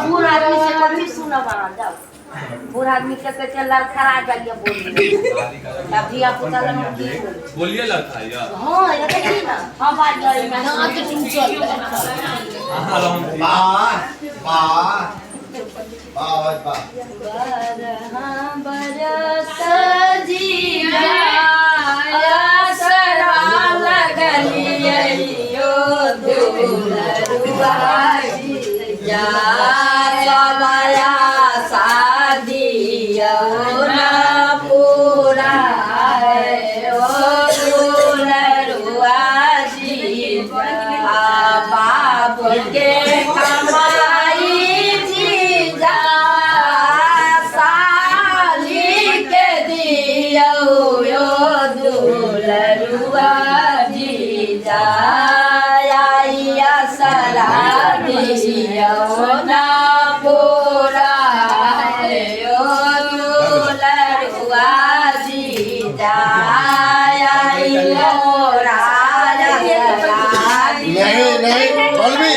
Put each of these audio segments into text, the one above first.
बूढ़ आदमी से कभी सुना बना जाओ बूढ़ आदमी के लड़खड़ा जाइए बोलिए अभी आप बोलिए लड़खड़ाइया हाँ ये देखिए ना हाँ बात जाए ना हाँ तो तुम चल बरस जीवा सरा लगलियो दुलरुआ जा सबया शादियो ना पूरा है ओ दुलरुआ जी बाप के कमाई जी जा साली के दियो यो दुलरुआ जी जा आइया सरा दियो ना पूरा है ओ दुलरुआ जी जा आइया राजा नहीं बलवी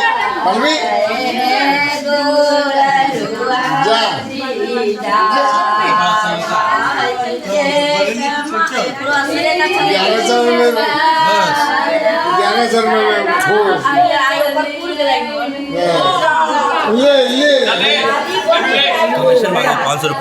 ये ये 500